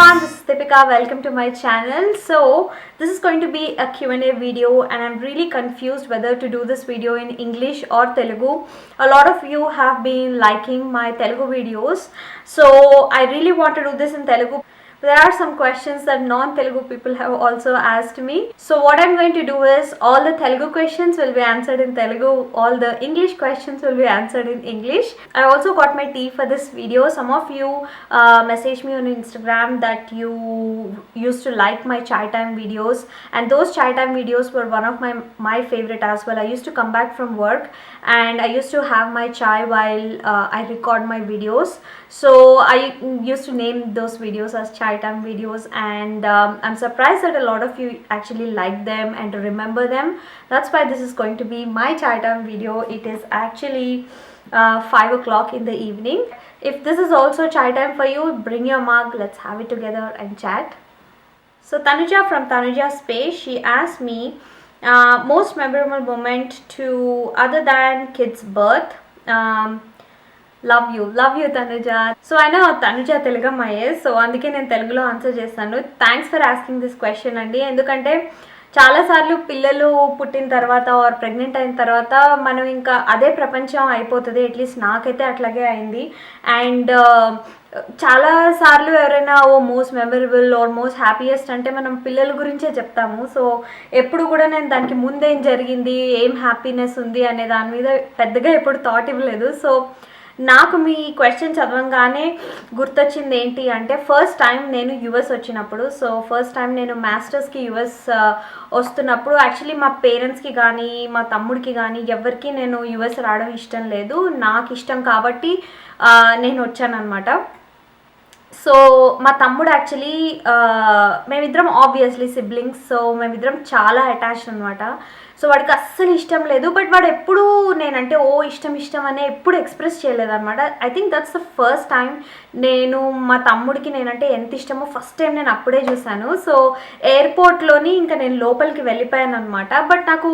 everyone, this is Deepika. Welcome to my channel. So this is going to be a Q&A video and I'm really confused whether to do this video in English or Telugu. A lot of you have been liking my Telugu videos, so I really want to do this in Telugu. There are some questions that non-Telugu people have also asked me. So what I'm going to do is all the Telugu questions will be answered in Telugu, all the English questions will be answered in English. I also got my tea for this video. Some of you messaged me on Instagram that you used to like my chai time videos, and those chai time videos were one of my favorite as well. I used to come back from work and I used to have my chai while I record my videos. So I used to name those videos as chai time videos, and I'm surprised that a lot of you actually like them and remember them. That's why this is going to be my chai time video. It is actually 5 o'clock in the evening. If this is also chai time for you, bring your mug, let's have it together and chat. So Tanuja from Tanuja Space, she asked me most memorable moment to other than kid's birth. Love you Tanuja. So అయినా తనుజ తెలుగు అమ్మాయే, so అందుకే నేను తెలుగులో answer చేస్తాను. Thanks for asking this question అండి. ఎందుకంటే చాలాసార్లు పిల్లలు పుట్టిన తర్వాత ఆర్ ప్రెగ్నెంట్ అయిన తర్వాత మనం ఇంకా అదే ప్రపంచం అయిపోతుంది. అట్లీస్ట్ నాకైతే అట్లాగే అయింది. అండ్ చాలాసార్లు ఎవరైనా most memorable or most happiest అంటే మనం పిల్లల గురించే చెప్తాము. సో ఎప్పుడు కూడా నేను దానికి ముందేం జరిగింది, ఏం హ్యాపీనెస్ ఉంది అనే దాని మీద పెద్దగా ఎప్పుడు థాట్ ఇవ్వలేదు. సో నాకు మీ క్వశ్చన్ చదవంగానే గుర్తొచ్చింది ఏంటి అంటే, ఫస్ట్ టైం నేను యుఎస్ వచ్చినప్పుడు, సో ఫస్ట్ టైం నేను మాస్టర్స్కి యుఎస్ వస్తున్నప్పుడు యాక్చువల్లీ మా పేరెంట్స్కి కానీ మా తమ్ముడికి కానీ ఎవరికి నేను యుఎస్ రావడం ఇష్టం లేదు. నాకు ఇష్టం కాబట్టి నేను వచ్చానమాట. సో మా తమ్ముడు యాక్చువల్లీ మేమిద్దరం ఆబ్వియస్లీ సిబ్లింగ్స్, సో మేమిద్దరం చాలా అటాచ్డ్ అనమాట. సో వాడికి అస్సలు ఇష్టం లేదు, బట్ వాడు ఎప్పుడూ నేనంటే ఇష్టం అనే ఎప్పుడు ఎక్స్ప్రెస్ చేయలేదన్నమాట. I think that's the first time నేను మా తమ్ముడికి నేనంటే ఎంత ఇష్టమో ఫస్ట్ టైం నేను అప్పుడే చూశాను. సో ఎయిర్పోర్ట్లోని ఇంకా నేను లోపలికి వెళ్ళిపోయాను అనమాట. బట్ నాకు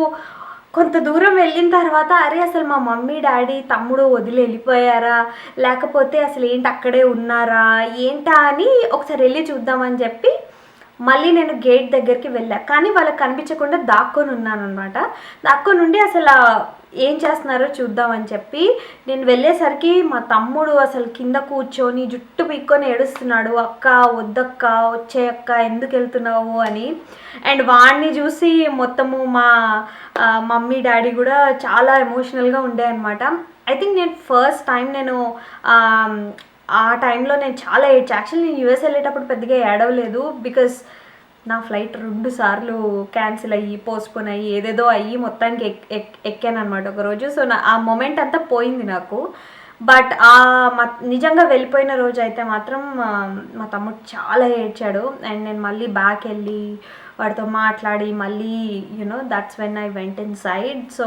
కొంత దూరం వెళ్ళిన తర్వాత అరే అసలు మా మమ్మీ డాడీ తమ్ముడు వదిలి వెళ్ళిపోయారా, లేకపోతే అసలు ఏంటి అక్కడే ఉన్నారా ఏంటా అని ఒకసారి వెళ్ళి చూద్దామని చెప్పి మళ్ళీ నేను గేట్ దగ్గరికి వెళ్ళా. కానీ వాళ్ళకి కనిపించకుండా దాక్కొని ఉన్నాను అనమాట. దాక్కొని ఉండి అసలు ఏం చేస్తున్నారో చూద్దామని చెప్పి నేను వెళ్ళేసరికి మా తమ్ముడు అసలు కింద కూర్చొని జుట్టు పీక్కొని ఏడుస్తున్నాడు, అక్క వద్దక్క వచ్చే అక్క ఎందుకు వెళ్తున్నావు అని. అండ్ వాడిని చూసి మొత్తము మా మమ్మీ డాడీ కూడా చాలా ఎమోషనల్గా ఉండే అనమాట. ఐ థింక్ నేను ఫస్ట్ టైం నేను ఆ టైంలో నేను చాలా ఏడ్చా. యాక్చువల్లీ నేను యూఎస్ వెళ్ళేటప్పుడు పెద్దగా ఏడవలేదు, బికాస్ నా ఫ్లైట్ 2 సార్లు క్యాన్సిల్ అయ్యి పోస్ట్పోన్ అయ్యి ఏదేదో అయ్యి మొత్తానికి ఎక్కాను అనమాట ఒకరోజు. సో ఆ మూమెంట్ అంతా పోయింది నాకు. బట్ నిజంగా వెళ్ళిపోయిన రోజు అయితే మాత్రం మా తమ్ముడు చాలా ఏడ్చాడు. అండ్ నేను మళ్ళీ బ్యాక్ వెళ్ళి వాడితో మాట్లాడి మళ్ళీ that's when I went inside. So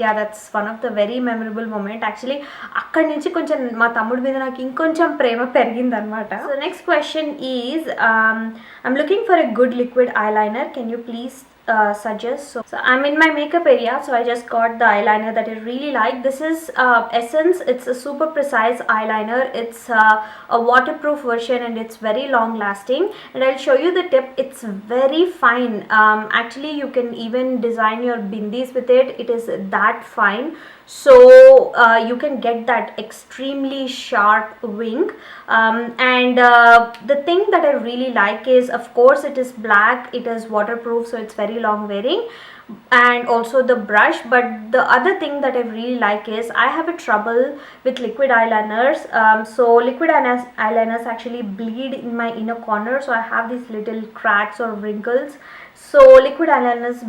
that's one of the very memorable moment. Actually అక్కడి నుంచి కొంచెం మా తమ్ముడి మీద నాకు ఇంకొంచెం ప్రేమ పెరిగింది అనమాట. So next question is I'm looking for a good liquid eyeliner, can you please suggest. So I'm in my makeup area, so I just got the eyeliner that I really like. This is Essence. It's a super precise eyeliner. It's a waterproof version and it's very long lasting, and I'll show you the tip. It's very fine. Actually you can even design your bindis with it. It is that fine. So you can get that extremely sharp wing, and the thing that I really like is, of course, it is black, it is waterproof, so it's very long wearing, and also the brush. But the other thing that I really like is I have a trouble with liquid eyeliners. So liquid eyeliners actually bleed in my inner corner, so I have these little cracks or wrinkles. So liquid eyeliners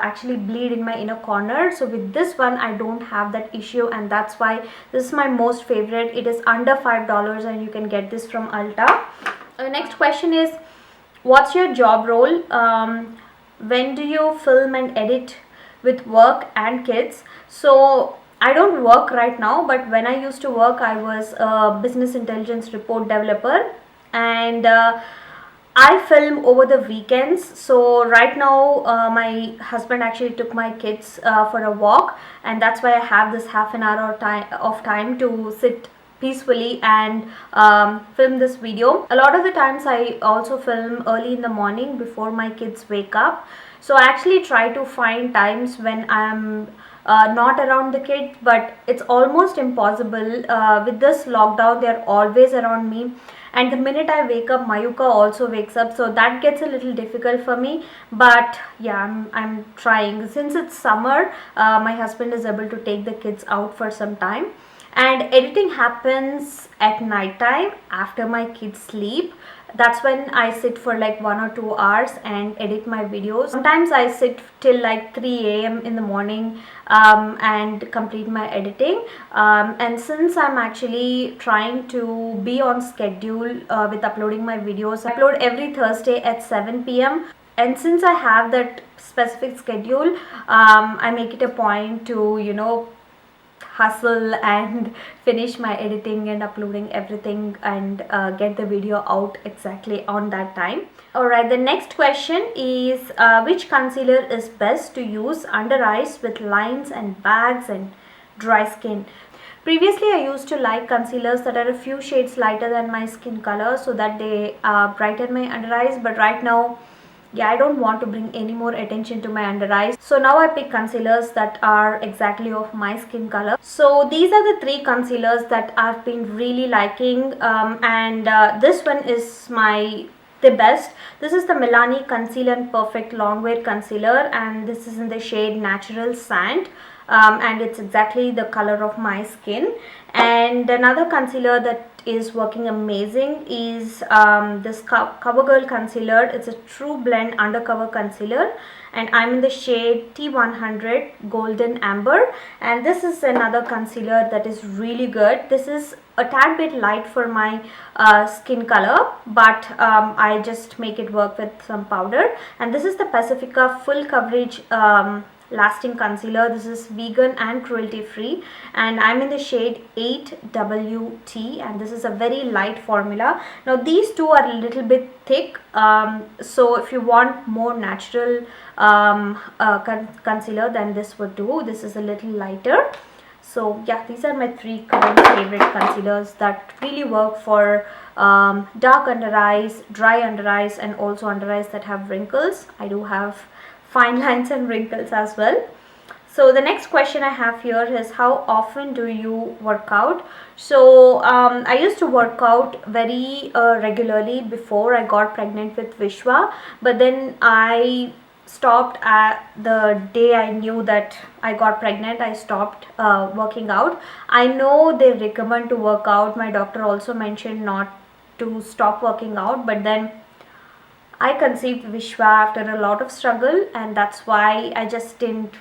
actually bleed in my inner corner. So with this one I don't have that issue, and that's why this is my most favorite. It is under $5 and you can get this from Ulta. Next question is, what's your job role? When do you film and edit with work and kids? So I don't work right now, but when I used to work I was a business intelligence report developer, and I film over the weekends. So right now my husband actually took my kids for a walk, and that's why I have this half an hour of time to sit peacefully and film this video. A lot of the times I also film early in the morning before my kids wake up. So I actually try to find times when I'm not around the kids, but it's almost impossible. With this lockdown, they're always around me, and the minute I wake up, Mayuka also wakes up, so that gets a little difficult for me. But yeah, I'm trying. Since it's summer, my husband is able to take the kids out for some time, and editing happens at night time after my kids sleep. That's when I sit for like 1 or 2 hours and edit my videos. Sometimes I sit till like 3 a.m. in the morning and complete my editing. And since I'm actually trying to be on schedule with uploading my videos, I upload every Thursday at 7 p.m. And since I have that specific schedule, I make it a point to, hustle and finish my editing and uploading everything and get the video out exactly on that time. Alright, the next question is which concealer is best to use under eyes with lines and bags and dry skin? Previously, I used to like concealers that are a few shades lighter than my skin color so that they brighten my under eyes, but right now, yeah, I don't want to bring any more attention to my under eyes. So now I pick concealers that are exactly of my skin color. So these are the 3 concealers that I've been really liking, and this one is the best. This is the Milani Conceal and Perfect Longwear Concealer, and this is in the shade Natural Sand. And it's exactly the color of my skin. And another concealer that is working amazing is this CoverGirl concealer. It's a true blend undercover concealer, and I'm in the shade T100 Golden Amber, and this is another concealer that is really good. This is a tad bit light for my skin color, but I just make it work with some powder. And this is the Pacifica Full Coverage Lasting Concealer. This is vegan and cruelty free, and I'm in the shade 8WT, and this is a very light formula. Now these two are a little bit thick, so if you want more natural concealer, then this would do. This is a little lighter. So yeah, these are my 3 current favorite concealers that really work for dark under eyes, dry under eyes, and also under eyes that have wrinkles. I do have fine lines and wrinkles as well. So the next question I have here is, how often do you work out? So I used to work out very regularly before I got pregnant with Vishwa, but then I stopped at the day I knew that I got pregnant. I stopped working out. I know they recommend to work out. My doctor also mentioned not to stop working out, but then I conceived Vishwa after a lot of struggle, and that's why I just didn't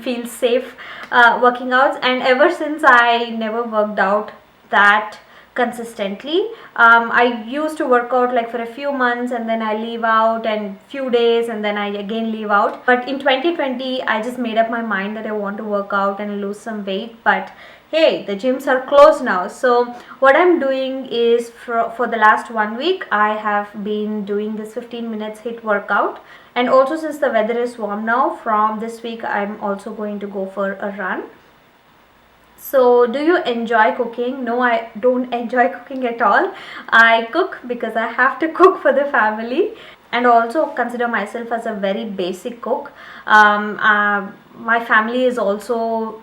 feel safe working out. And ever since, I never worked out that consistently. I used to work out like for a few months, and then I leave out, and few days, and then I again leave out. But in 2020, I just made up my mind that I want to work out and lose some weight. But hey, the gyms are closed now. So what I'm doing is, for the last 1 week, I have been doing this 15 minutes HIIT workout. And also, since the weather is warm now, from this week I'm also going to go for a run. So do you enjoy cooking? No, I don't enjoy cooking at all. I cook because I have to cook for the family, and also consider myself as a very basic cook. My family is also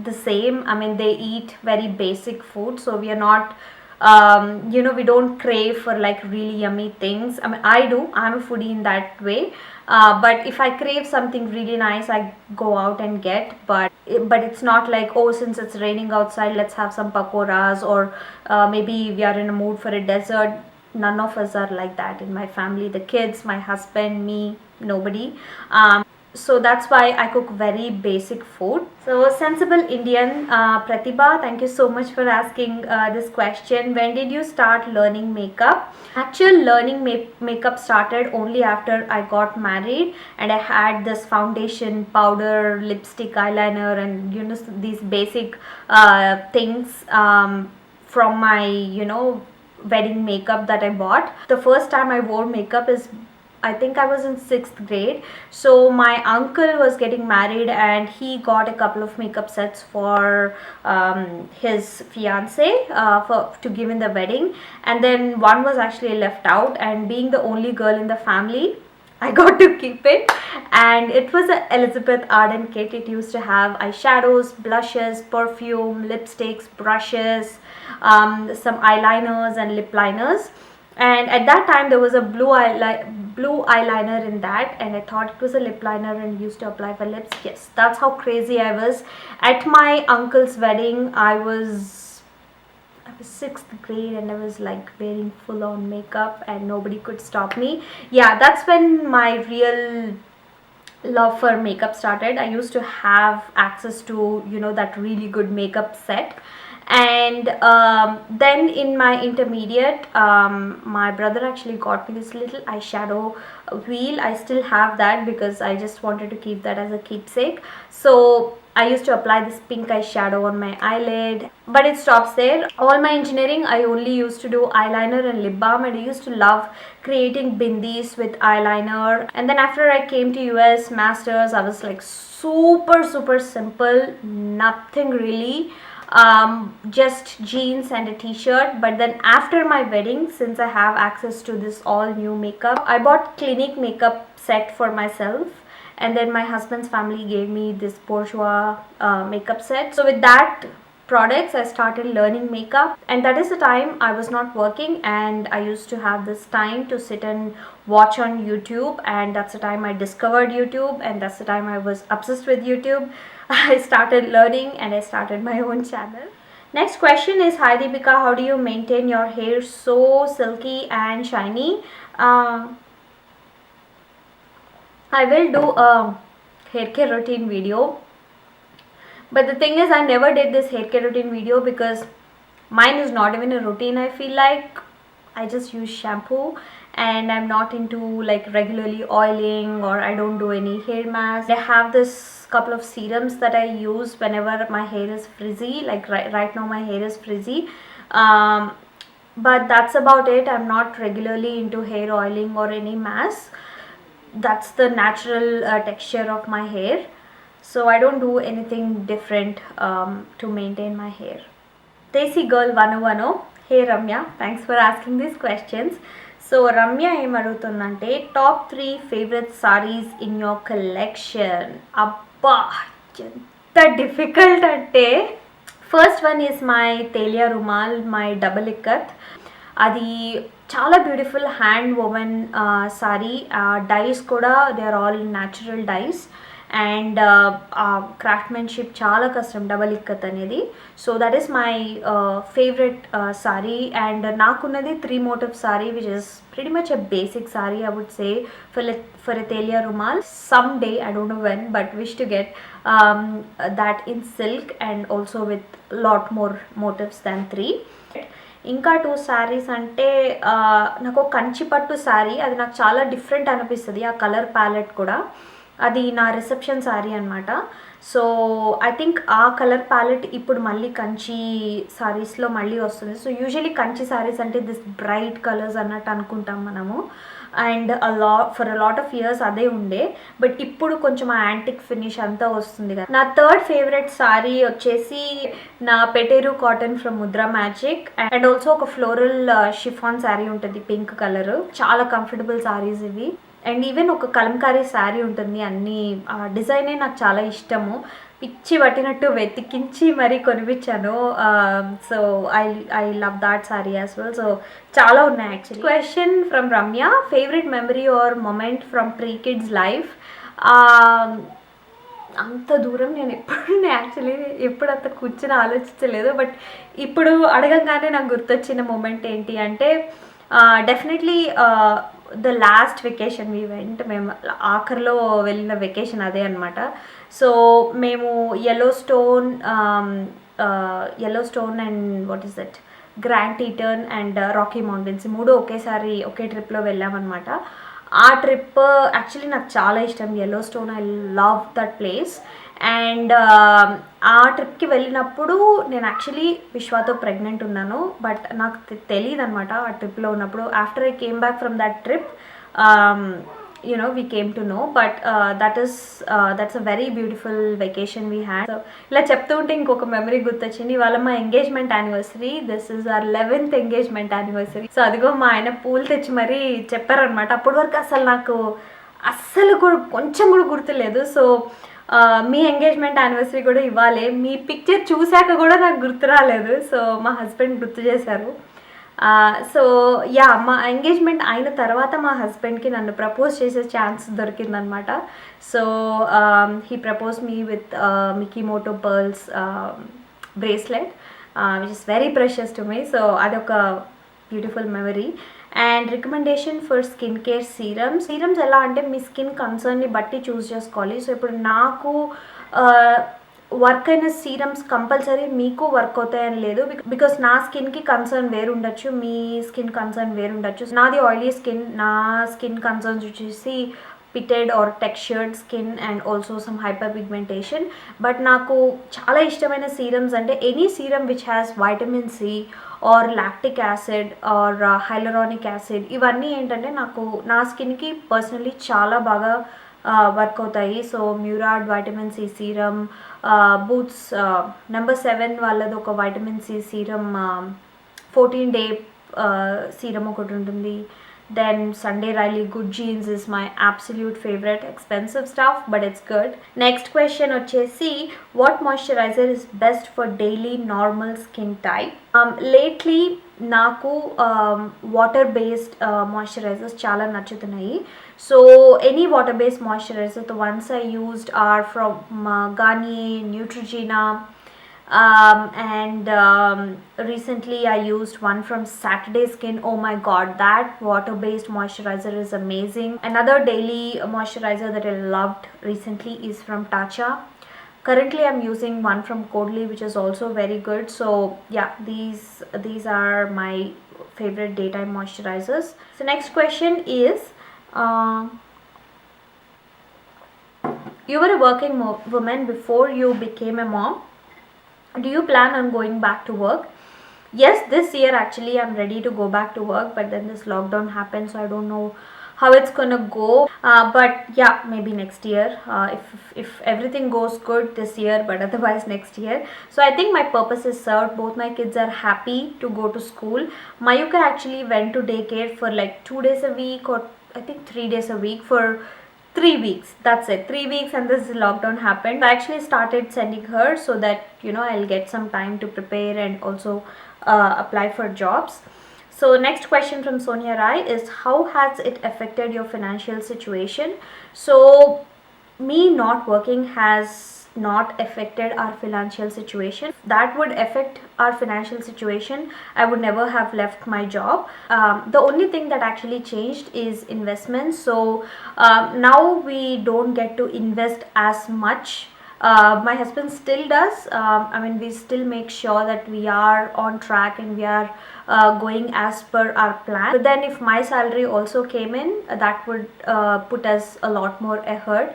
the same. I mean, they eat very basic food, so we are not we don't crave for like really yummy things. I mean, I do, I'm a foodie in that way, but if I crave something really nice, I go out and get. But it's not like, oh, since it's raining outside, let's have some pakoras, or maybe we are in a mood for a dessert. None of us are like that in my family. The kids, my husband, me, nobody. So that's why I cook very basic food. So Sensible Indian, Pratibha, thank you so much for asking this question. When did you start learning makeup? Actual learning makeup started only after I got married, and I had this foundation, powder, lipstick, eyeliner, and these basic things from my wedding makeup that I bought. The first time I wore makeup is I think I was in 6th grade. So my uncle was getting married and he got a couple of makeup sets for his fiance to give in the wedding, and then one was actually left out, and being the only girl in the family, I got to keep it. And it was a Elizabeth Arden kit. It used to have eyeshadows, blushes, perfume, lipsticks, brushes, some eyeliners and lip liners. And at that time there was a blue eyeliner in that, and I thought it was a lip liner and used to apply for lips. Yes, that's how crazy I was. At my uncle's wedding, I was 6th grade and I was like wearing full on makeup and nobody could stop me. Yeah, that's when my real love for makeup started. I used to have access to, you know, that really good makeup set. And then in my intermediate, my brother actually got me this little eyeshadow wheel. I still have that because I just wanted to keep that as a keepsake. So I used to apply this pink eyeshadow on my eyelid, but it stops there. All my engineering, I only used to do eyeliner and lip balm, and I used to love creating bindis with eyeliner. And then after I came to US masters, I was like super simple, nothing really, just jeans and a t-shirt. But then after my wedding, since I have access to this all new makeup, I bought Clinique makeup set for myself, and then my husband's family gave me this bourgeois makeup set. So with that products, I started learning makeup, and that is the time I was not working and I used to have this time to sit and watch on YouTube, and that's the time I discovered YouTube, and that's the time I was obsessed with YouTube. I started learning and I started my own channel. Next question is, hi Deepika, how do you maintain your hair so silky and shiny? I will do a hair care routine video, but the thing is I never did this hair care routine video because mine is not even a routine. I feel like I just use shampoo and I'm not into like regularly oiling, or I don't do any hair mask. I have this couple of serums that I use whenever my hair is frizzy, like right now my hair is frizzy, but that's about it. I'm not regularly into hair oiling or any mask. That's the natural texture of my hair, so I don't do anything different to maintain my hair. Desi Girl 101. Hey Ramya, thanks for asking these questions. So Ramya em adugutunnante, top 3 favorite sarees in your collection. Abba, enta difficult ante. First one is my Telia Rumal, my double ikat. అది చాలా beautiful hand woven sari. Dyes కూడా they are all natural dyes, and craftsmanship చాలా కష్టం double ikat అనేది. So that is my favourite sari. And నాకున్నది 3 motif sari which is pretty much a basic saree, I would say, for a Telia Rumal. Someday, I don't know when, but wish to get that in silk and also with lot more motifs than 3. ఇంకా 2 శారీస్ అంటే నాకు కంచిపట్టు శారీ, అది నాకు చాలా different అనిపిస్తుంది. ఆ colour palette కూడా, అది నా రిసెప్షన్ శారీ అనమాట. సో ఐ థింక్ ఆ కలర్ ప్యాలెట్ ఇప్పుడు మళ్ళీ కంచి శారీస్లో మళ్ళీ వస్తుంది. సో యూజువలీ కంచి శారీస్ అంటే దిస్ బ్రైట్ కలర్స్ అన్నట్టు అనుకుంటాం మనము, and for a lot of years అదే ఉండే, బట్ ఇప్పుడు కొంచెం ఆ యాంటిక్ ఫినిష్ అంతా వస్తుంది కదా. నా 3rd ఫేవరెట్ సారీ వచ్చేసి నా Peteru cotton from Mudra magic, and also ఒక ఫ్లోరల్ షిఫాన్ శారీ ఉంటుంది పింక్ కలర్. చాలా కంఫర్టబుల్ సారీస్ ఇవి. అండ్ ఈవెన్ ఒక కలంకారీ శారీ ఉంటుంది, అన్ని డిజైనే నాకు చాలా ఇష్టము, పిచ్చి పట్టినట్టు వెతికించి మరీ కొనిపించాను. So I love that sari as well. So చాలా ఉన్నాయి actually. Question from Ramya, favourite memory or moment from pre kids life. అంత దూరం నేను యాక్చువల్లీ ఎప్పుడు అంత కూర్చొని ఆలోచించలేదు, బట్ ఇప్పుడు అడగంగానే నాకు గుర్తొచ్చిన మూమెంట్ ఏంటి అంటే definitely the last vacation we went. మేము ఆఖరిలో వెళ్ళిన వెకేషన్ అదే అనమాట. సో మేము Yellowstone and what is that grand Teton and Rocky Mountains 3 ఒకేసారి ఒకే ట్రిప్లో వెళ్ళామన్నమాట. ఆ ట్రిప్ యాక్చువల్లీ నాకు చాలా ఇష్టం, yellow stone. I love that place. And ఆ ట్రిప్కి వెళ్ళినప్పుడు నేను యాక్చువల్లీ విశ్వాతో ప్రెగ్నెంట్ ఉన్నాను, బట్ నాకు తెలియదు అనమాట ఆ ట్రిప్లో ఉన్నప్పుడు. After I came back from that trip we came to know, but that's a very beautiful vacation we had. So ఇలా చెప్తూ ఉంటే ఇంకొక మెమరీ గుర్తొచ్చింది. ఇవాళ మా engagement anniversary. This is our 11th engagement anniversary. So అదిగో మా ఆయన పూలు తెచ్చి మరీ చెప్పారనమాట. అప్పటి వరకు అసలు నాకు అస్సలు కూడా కొంచెం కూడా గుర్తులేదు. సో మీ ఎంగేజ్మెంట్ యానివర్సరీ కూడా ఇవ్వాలి. మీ పిక్చర్ చూశాక కూడా నాకు గుర్తు రాలేదు. సో మా హస్బెండ్ గుర్తు చేశారు. సో యా, మా ఎంగేజ్మెంట్ అయిన తర్వాత మా హస్బెండ్కి నన్ను ప్రపోజ్ చేసే ఛాన్స్ దొరికిందనమాట. So he propose me with Mikimoto pearls bracelet which is very precious to me. So అదొక beautiful memory. And recommendation for skin care serums ఎలా అంటే మీ స్కిన్ కన్సర్న్ని బట్టి చూస్ చేసుకోవాలి. సో ఇప్పుడు నాకు వర్క్ అయిన సీరమ్స్ కంపల్సరీ మీకు వర్క్ అవుతాయని లేదు. బికాస్ నా స్కిన్కి కన్సర్న్ వేరు ఉండొచ్చు, మీ స్కిన్ కన్సర్న్ వేరు ఉండొచ్చు. నాది ఆయిలీ స్కిన్, నా స్కిన్ కన్సర్న్స్ వచ్చేసి pitted or textured skin and also some hyperpigmentation. But నాకు చాలా ఇష్టమైన సీరమ్స్ అంటే any serum which has vitamin C or lactic acid or hyaluronic acid. ఇవన్నీ ఏంటంటే నాకు నా స్కిన్కి పర్సనలీ చాలా బాగా వర్క్ అవుతాయి. So Murad vitamin C serum, Boots number 7 వాళ్ళది ఒక vitamin C serum 14 day serum ఒకటి ఉంటుంది. Then Sunday Riley Good Genes is my absolute favorite. Expensive stuff, but it's good. Next question వచ్చేసి what moisturizer is best for daily normal skin type? Lately నాకు water based moisturisers చాలా నచ్చుతున్నాయి. So any water based moisturiser the ones I used are from Garnier, Neutrogena. And recently I used one from Saturday Skin. Oh my god, that water based moisturizer is amazing. Another daily moisturizer that I loved recently is from Tatcha. Currently I'm using one from Codely which is also very good. So yeah, these are my favorite daytime moisturizers. So next question is you were a working woman before you became a mom. Do you plan on going back to work? Yes, this year actually I'm ready to go back to work, but then this lockdown happened, so I don't know how it's gonna go. But yeah, maybe next year if everything goes good this year, but otherwise next year. So I think my purpose is served. Both my kids are happy to go to school. Mayuka actually went to daycare for like 2 days a week, or I think 3 days a week for 3 weeks. That's it, 3 weeks, and this lockdown happened. I actually started sending her so that I'll get some time to prepare and also apply for jobs. So next question from Sonia Rai is how has it affected your financial situation? So me not working has not affected our financial situation. That would affect our financial situation, I would never have left my job. The only thing that actually changed is investments. So now we don't get to invest as much. My husband still does. We still make sure that we are on track and we are going as per our plan. But then if my salary also came in, that would put us a lot more ahead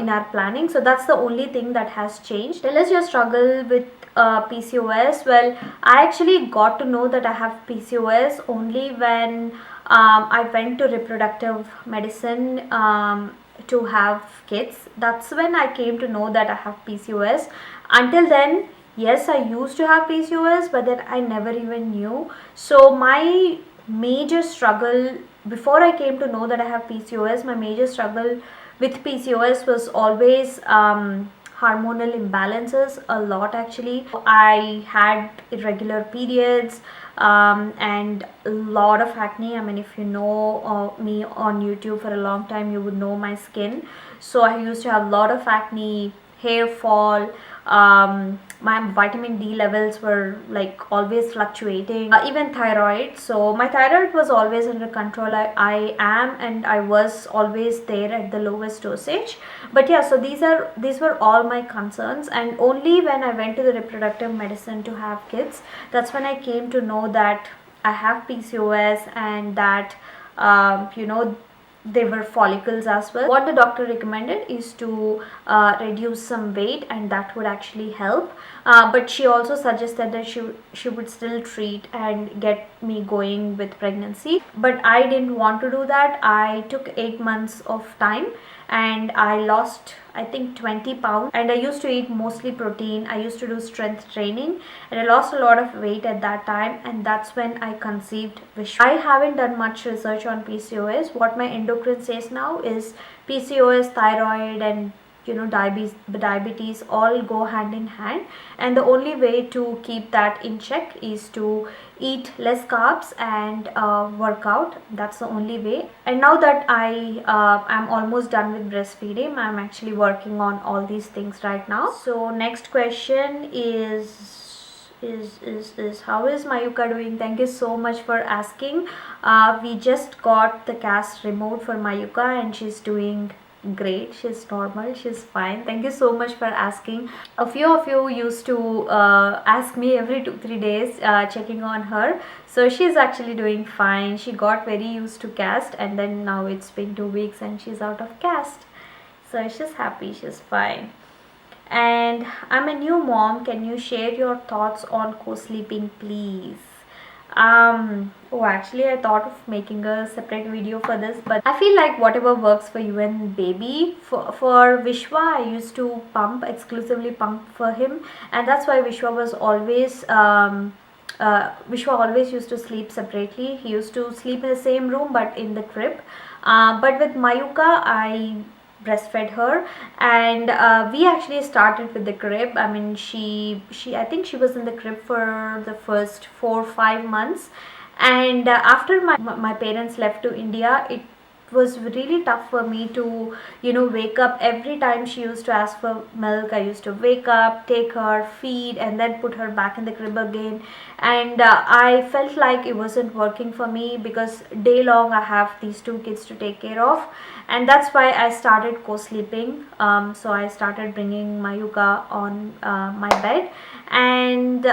in our planning. So that's the only thing that has changed. Tell us your struggle with PCOS. Well, I actually got to know that I have PCOS only when I went to reproductive medicine to have kids. That's when I came to know that I have PCOS. Until then, yes, I used to have PCOS, but then I never even knew. So my major struggle before I came to know that I have PCOS, my major struggle with PCOS was always hormonal imbalances a lot actually. I had irregular periods and a lot of acne. If you know me on YouTube for a long time, you would know my skin. So I used to have a lot of acne, hair fall. My vitamin D levels were like always fluctuating, even thyroid. So my thyroid was always under control. I am and I was always there at the lowest dosage. But yeah, so these were all my concerns, and only when I went to the reproductive medicine to have kids, that's when I came to know that I have PCOS and that there were follicles as well. What the doctor recommended is to reduce some weight, and that would actually help. But she also suggested that she would still treat and get me going with pregnancy. But I didn't want to do that. I took 8 months of time and I lost, I think, 20 pounds, and I used to eat mostly protein. I used to do strength training and I lost a lot of weight at that time, and that's when I conceived Vishwa. I haven't done much research on PCOS. What my endocrine says now is PCOS, thyroid, and diabetes all go hand in hand, and the only way to keep that in check is to eat less carbs and work out. That's the only way. And now that I am almost done with breastfeeding, I'm actually working on all these things right now. So next question is how is Mayuka doing? Thank you so much for asking. We just got the cast removed for Mayuka and she's doing great. She's normal, she's fine. Thank you so much for asking. A few of you used to ask me every 2-3 days, checking on her. So she's actually doing fine. She got very used to cast, and then now it's been 2 weeks and she's out of cast, so she's happy, she's fine. And I'm a new mom, can you share your thoughts on co-sleeping, please? Oh, actually I thought of making a separate video for this, but I feel like whatever works for you and baby. For Vishwa, I used to exclusively pump for him, and that's why Vishwa was always Vishwa always used to sleep separately. He used to sleep in the same room but in the crib. But with Mayuka, I breastfed her, and we actually started with the crib. I mean, I think she was in the crib for the first 4-5 months, and after my parents left to India, it was really tough for me to wake up every time she used to ask for milk. I used to wake up, take her, feed, and then put her back in the crib again, and I felt like it wasn't working for me because day long I have these 2 kids to take care of, and that's why I started co-sleeping. So I started bringing Mayuka on my bed, and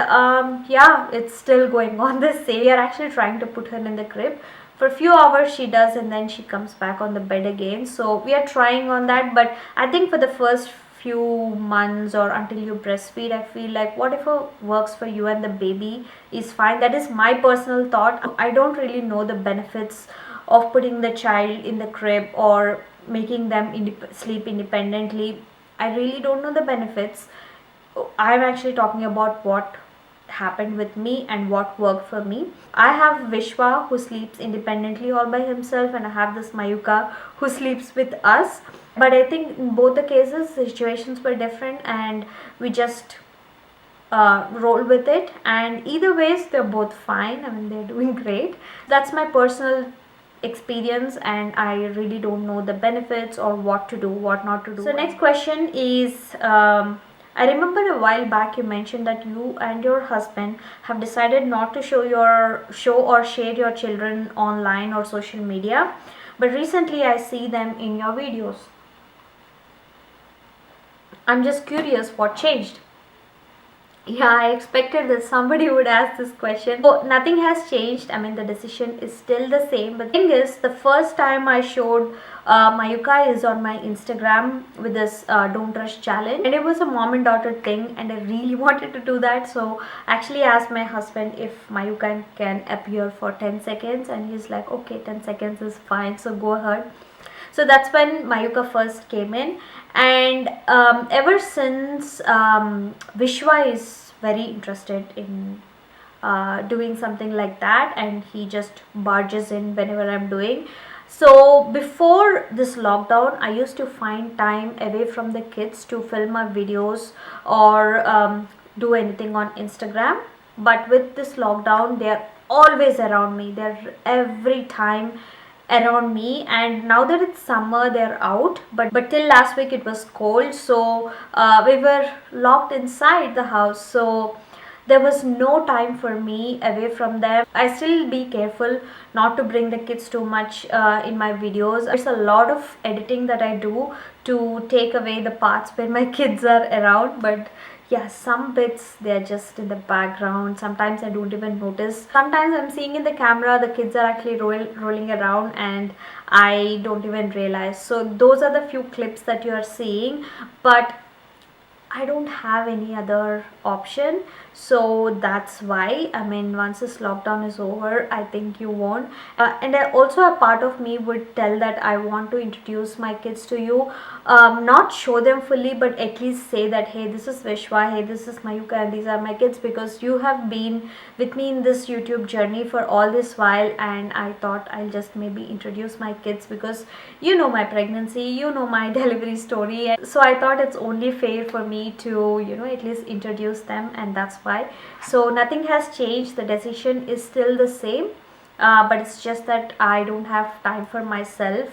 yeah, it's still going on the same. We are actually trying to put her in the crib for a few hours. She does, and then she comes back on the bed again. So we are trying on that, but I think for the first few months or until you breastfeed, I feel like whatever works for you and the baby is fine. That is my personal thought. I don't really know the benefits of putting the child in the crib or making them sleep independently. I really don't know the benefits. I'm actually talking about what happened with me and what worked for me. I have Vishwa who sleeps independently all by himself, and I have this Mayuka who sleeps with us. But I think in both the cases the situations were different, and we just roll with it, and either ways they're both fine. I mean, they're doing great. That's my personal experience, and I really don't know the benefits or what to do, what not to do. So next question is, I remember a while back you mentioned that you and your husband have decided not to show or share your children online or social media, but recently I see them in your videos. I'm just curious, what changed? Yeah, I expected that somebody would ask this question. So nothing has changed. I mean, the decision is still the same. But the thing is, the first time I showed Mayuka is on my Instagram with this Don't Rush challenge, and it was a mom and daughter thing, and I really wanted to do that. So I actually asked my husband if Mayuka can appear for 10 seconds, and he's like, okay, 10 seconds is fine, so go ahead. So that's when Mayuka first came in, and ever since Vishwa is very interested in doing something like that, and he just barges in whenever I'm doing. So before this lockdown, I used to find time away from the kids to film my videos or do anything on Instagram. But with this lockdown, they're always around me. They're every time around me, and now that it's summer they're out, but till last week it was cold, so we were locked inside the house, so there was no time for me away from them. I still be careful not to bring the kids too much in my videos. There's a lot of editing that I do to take away the parts where my kids are around, but yeah, some bits they're just in the background. Sometimes I don't even notice. Sometimes I'm seeing in the camera the kids are actually rolling around and I don't even realize. So those are the few clips that you are seeing, but I don't have any other option, so that's why. I mean, once this lockdown is over, I think you won't. And also a part of me would tell that I want to introduce my kids to you, not show them fully, but at least say that, hey, this is Vishwa, hey, this is Mayuka, and these are my kids, because you have been with me in this YouTube journey for all this while, and I thought I'll just maybe introduce my kids because you know my pregnancy, you know my delivery story, and so I thought it's only fair for me to, you know, at least introduce them, and that's why. So nothing has changed, the decision is still the same, but it's just that I don't have time for myself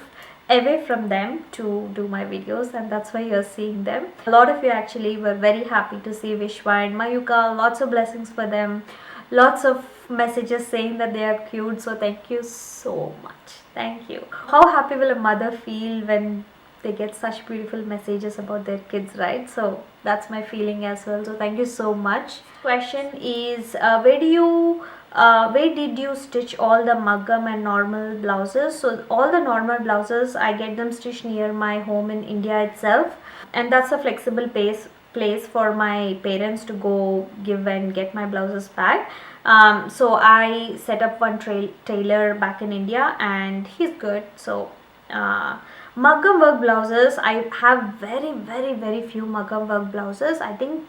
away from them to do my videos, and that's why you're seeing them. A lot of you actually were very happy to see Vishwa and Mayuka. Lots of blessings for them, lots of messages saying that they are cute, so thank you so much. Thank you. How happy will a mother feel when they get such beautiful messages about their kids, right? So that's my feeling as well, so thank you so much. Question is, where did you stitch all the maggam and normal blouses? So all the normal blouses I get them stitched near my home in India itself, and that's a flexible place for my parents to go give and get my blouses back. So I set up one tailor back in India, and he's good. So Maggam work blouses, I have very few Maggam work blouses. I think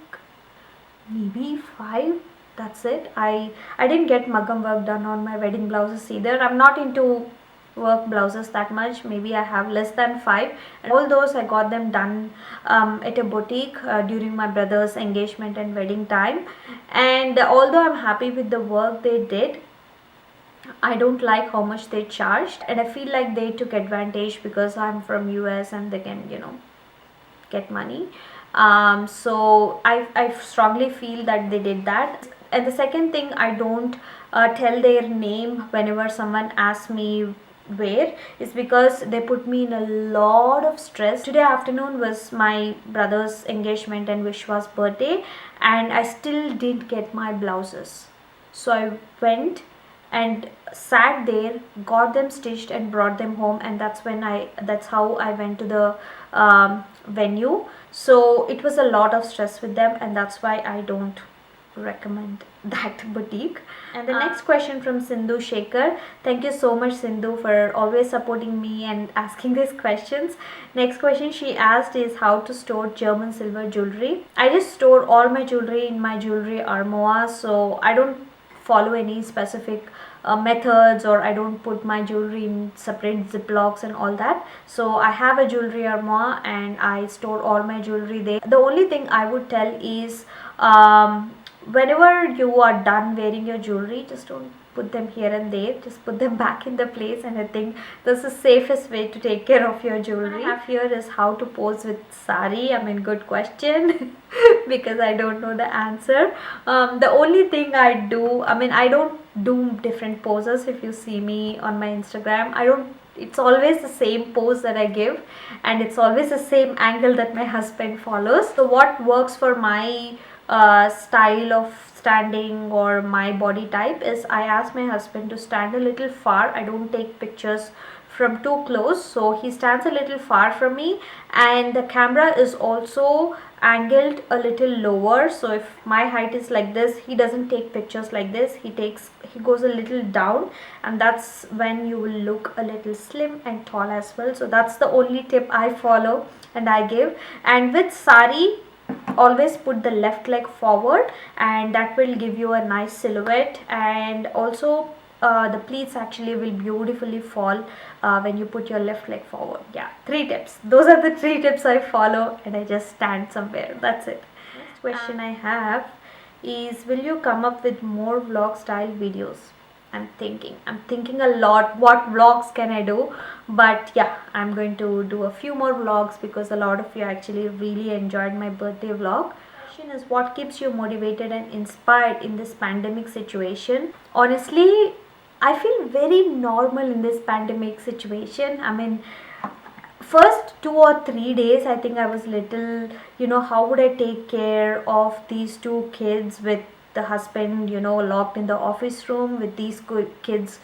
maybe 5, that's it. I didn't get Maggam work done on my wedding blouses either. I'm not into work blouses that much. Maybe I have less than 5, and all those I got them done at a boutique during my brother's engagement and wedding time. And although I'm happy with the work they did, I don't like how much they charged, and I feel like they took advantage because I'm from US and they can, you know, get money. So I strongly feel that they did that. And the second thing, I don't tell their name whenever someone asks me where, is because they put me in a lot of stress. Today afternoon was my brother's engagement and Vishwa's birthday, and I still didn't get my blouses. So I went and sat there, got them stitched and brought them home, and that's how I went to the venue. So it was a lot of stress with them, and that's why I don't recommend that boutique. And the next question from Sindhu Shekhar. Thank you so much, Sindhu, for always supporting me and asking these questions. Next question she asked is how to store German silver jewelry. I just store all my jewelry in my jewelry armoire, so I don't follow any specific methods, or I don't put my jewelry in separate ziplocs and all that. So I have a jewelry armoire and I store all my jewelry there. The only thing I would tell is, whenever you are done wearing your jewelry, just don't put them here and there, just put them back in the place, and I think that's the safest way to take care of your jewelry. What I have here is how to pose with sari. I mean, good question because I don't know the answer. The only thing I do, I mean, I don't do different poses. If you see me on my Instagram, it's always the same pose that I give, and it's always the same angle that my husband follows. So what works for my style of standing or my body type is, I ask my husband to stand a little far. I don't take pictures from too close, so he stands a little far from me, and the camera is also angled a little lower. So if my height is like this, he doesn't take pictures like this. He goes a little down, and that's when you will look a little slim and tall as well. So that's the only tip I follow and I give. And with sari, always put the left leg forward, and that will give you a nice silhouette. And also the pleats actually will beautifully fall when you put your left leg forward. Yeah, 3 tips. Those are the 3 tips I follow, and I just stand somewhere. That's it. Next question I have is, will you come up with more vlog style videos? I'm thinking a lot what vlogs can I do, but yeah, I'm going to do a few more vlogs because a lot of you actually really enjoyed my birthday vlog. Question is, what keeps you motivated and inspired in this pandemic situation? Honestly, I feel very normal in this pandemic situation. I mean, first 2 or 3 days I think I was little, how would I take care of these two kids with the husband, locked in the office room with these kids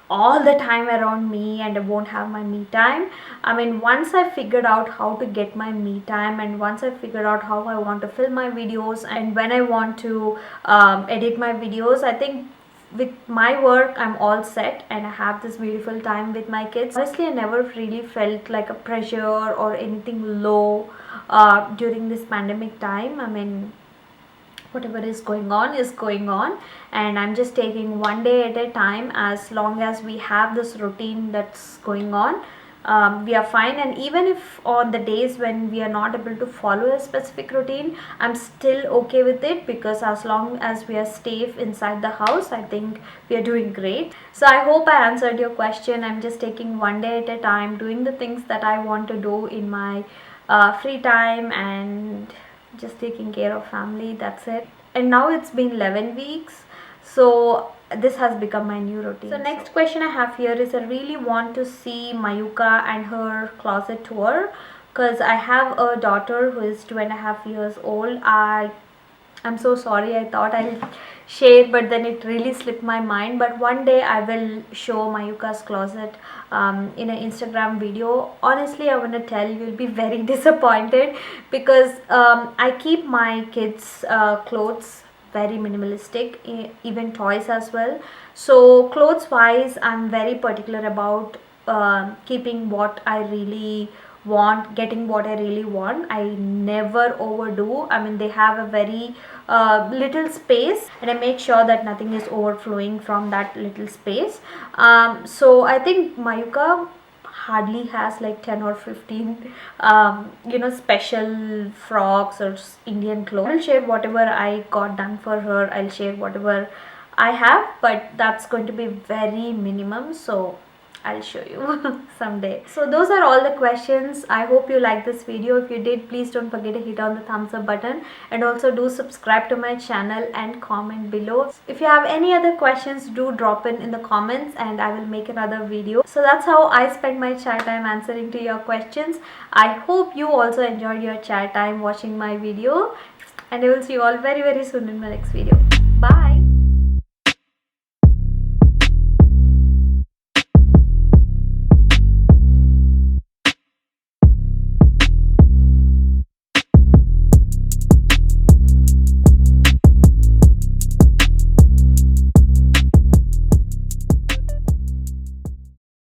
all the time around me, and I won't have my me time. I mean, once I figured out how to get my me time, and once I figured out how I want to film my videos and when I want to edit my videos, I think with my work I'm all set and I have this beautiful time with my kids. Honestly, I never really felt like a pressure or anything low during this pandemic time. I mean, whatever is going on, and I'm just taking one day at a time. As long as we have this routine that's going on, we are fine. And even if on the days when we are not able to follow a specific routine, I'm still okay with it, because as long as we are safe inside the house, I think we are doing great. So I hope I answered your question. I'm just taking one day at a time, doing the things that I want to do in my free time, and just taking care of family. That's it. And now it's been 11 weeks, so this has become my new routine. So next question I have here is, I really want to see Mayuka and her closet tour, because I have a daughter who is 2.5 years old. I'm so sorry, I thought I'll share, but then it really slipped my mind. But one day I will show Mayuka's closet in an Instagram video. Honestly, I want to tell you, you'll be very disappointed, because I keep my kids' clothes very minimalistic, even toys as well. So clothes wise, I'm very particular about keeping what I really want, getting what I really want. I never overdo. I mean, they have a very little space, and I make sure that nothing is overflowing from that little space. So I think Mayuka hardly has like 10 or 15 special frocks or Indian clothes. I'll share whatever I got done for her. I'll share whatever I have, but that's going to be very minimum, so I'll show you someday. So those are all the questions. I hope you liked this video. If you did, please don't forget to hit on the thumbs up button, and also do subscribe to my channel and comment below. If you have any other questions, do drop in the comments and I will make another video. So that's how I spend my chat time answering to your questions. I hope you also enjoyed your chat time watching my video, and I will see you all very soon in my next video. Bye.